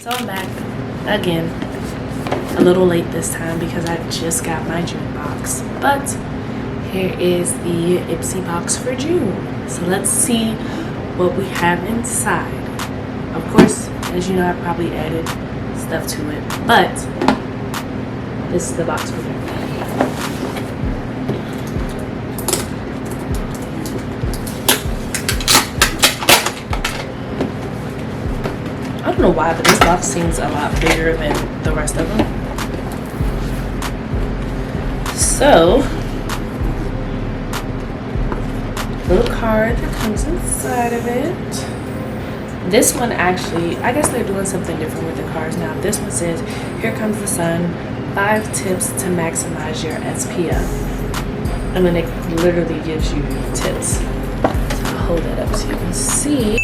So I'm back again, a little late this time because I just got my June box, but here is the Ipsy box for June. So let's see what we have inside. Of course, as you know, I probably added stuff to it, but this is the box for June. I don't know why, but this box seems a lot bigger than the rest of them. So, little card that comes inside of it. This one actually, I guess they're doing something different with the cards now. This one says, "Here comes the sun, 5 tips to maximize your SPF." And then it literally gives you tips. So I'll hold that up so you can see.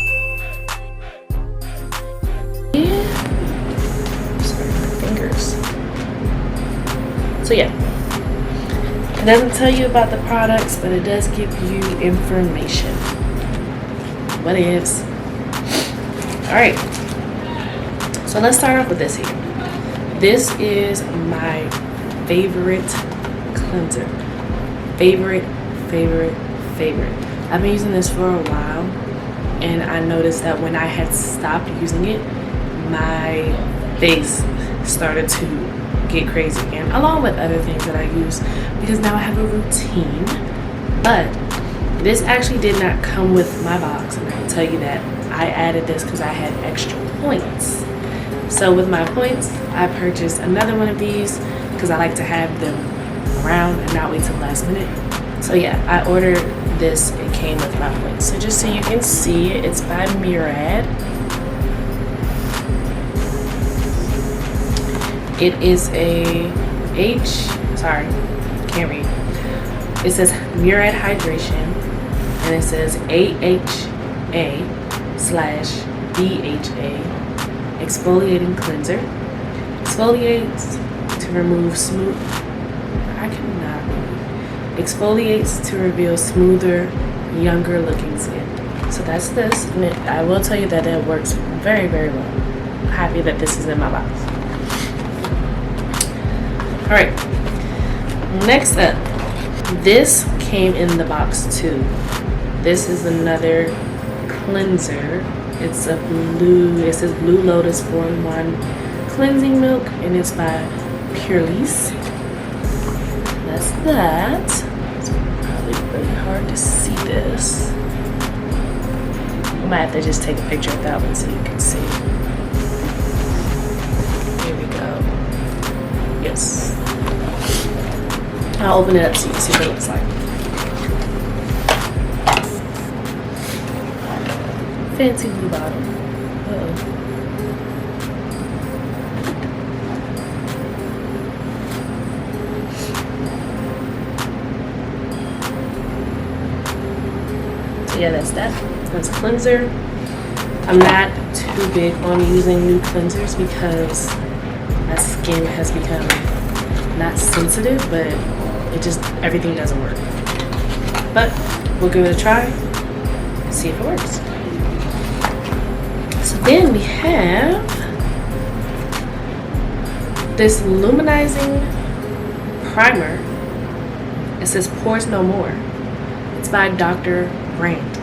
So yeah, it doesn't tell you about the products, but it does give you information. What ifs? Alright, so let's start off with this here. This is my favorite cleanser. Favorite. I've been using this for a while, and I noticed that when I had stopped using it, my face started to get crazy again, along with other things that I use, because now I have a routine. But this actually did not come with my box, and I can tell you that I added this because I had extra points. So with my points, I purchased another one of these because I like to have them around and not wait till the last minute. So yeah, I ordered this. It came with my points. So just so you can see, it's by Murad. It is a can't read. It says Murad Hydration, and it says AHA/DHA exfoliating cleanser. Exfoliates to remove exfoliates to reveal smoother, younger looking skin. So that's this, and I will tell you that it works very, very well. I'm happy that this is in my box. Alright, next up, this came in the box too. This is another cleanser. It says Blue Lotus 4-in-1 cleansing milk, and it's by Purelise. That's that. It's probably really hard to see this. I might have to just take a picture of that one so you can see. Here we go. Yes. I'll open it up so you can see what it looks like. Fancy blue bottle. Uh-oh. So yeah, that's that. That's a cleanser. I'm not too big on using new cleansers because my skin has become not sensitive, but everything doesn't work. But we'll give it a try and see if it works. So then we have this Luminizing Primer. It says Pores No More. It's by Dr. Brand.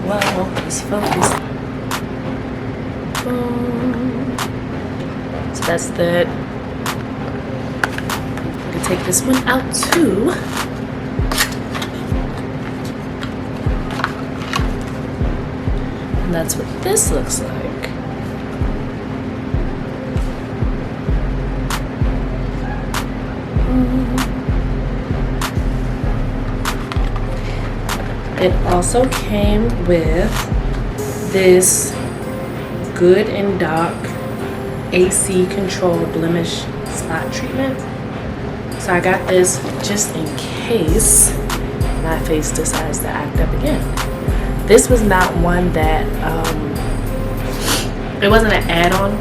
Wow, let's focus. So that's that. I can take this one out too. And that's what this looks like. It also came with this Good and Dark AC Control Blemish Spot Treatment. So I got this just in case my face decides to act up again. This was not one that, it wasn't an add-on.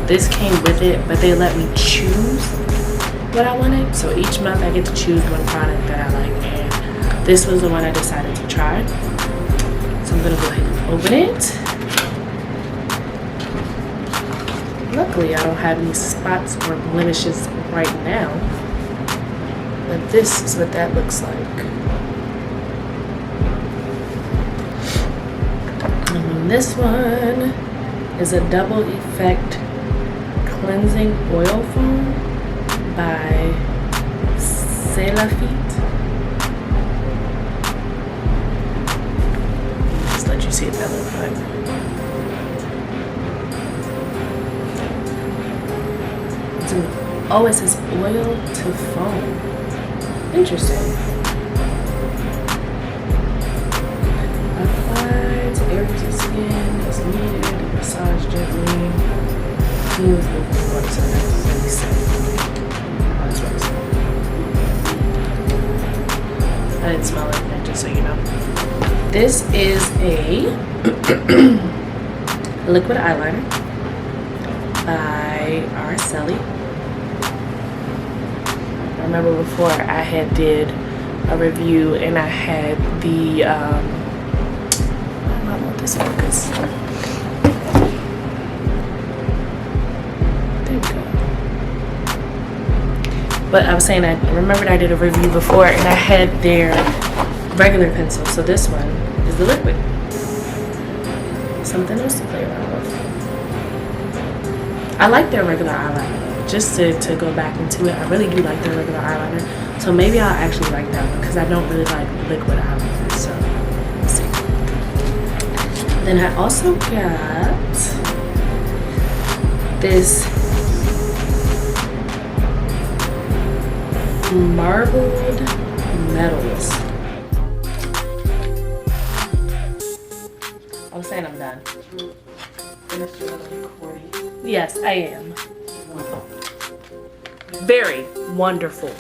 This came with it, but they let me choose what I wanted. So each month I get to choose one product that I like, and this was the one I decided to try. So So I'm gonna go ahead and open it. Luckily, I don't have any spots or blemishes right now, but this is what that looks like. And this one is a double effect cleansing oil foam by Celafite. Just let you see what that looks like. Oh, it says oil to foam. Interesting. Apply to areas of skin as needed. Massage gently. Smooth moving once and really set. That's what I didn't smell anything, just so you know. This is a liquid eyeliner by Araceli. I remember before I had did a review and I had the I don't want this focus. There we go. But I was saying, I remembered I did a review before and I had their regular pencil. So this one is the liquid. Something else to play around with. I like their regular eyeliner. Just to go back into it, I really do like their regular eyeliner. So maybe I'll actually like that one because I don't really like liquid eyeliner. So let's see. Then I also got this marbled metals. I'm saying I'm done. Yes, I am. Very wonderful.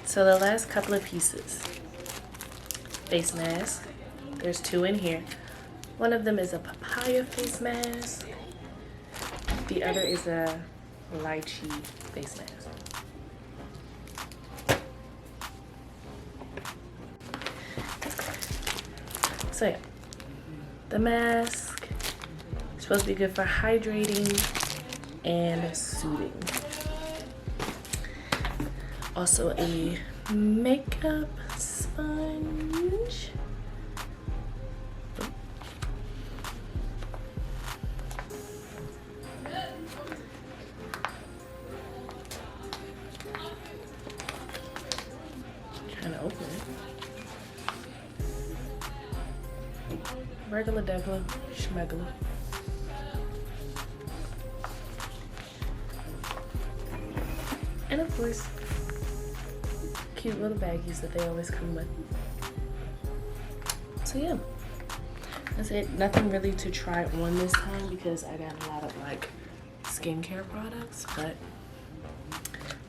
So the last couple of pieces. Face mask. There's two in here. One of them is a papaya face mask. The other is a lychee face mask. So yeah, the mask is supposed to be good for hydrating and soothing. Also a makeup sponge. Trying to open it. Regular degular, schmegular. And of course, cute little baggies that they always come with. So yeah, that's it. Nothing really to try on this time because I got a lot of like skincare products, but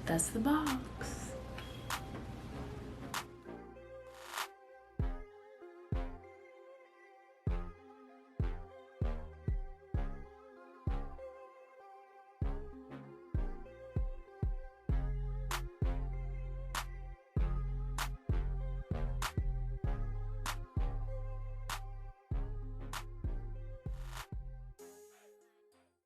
that's the box.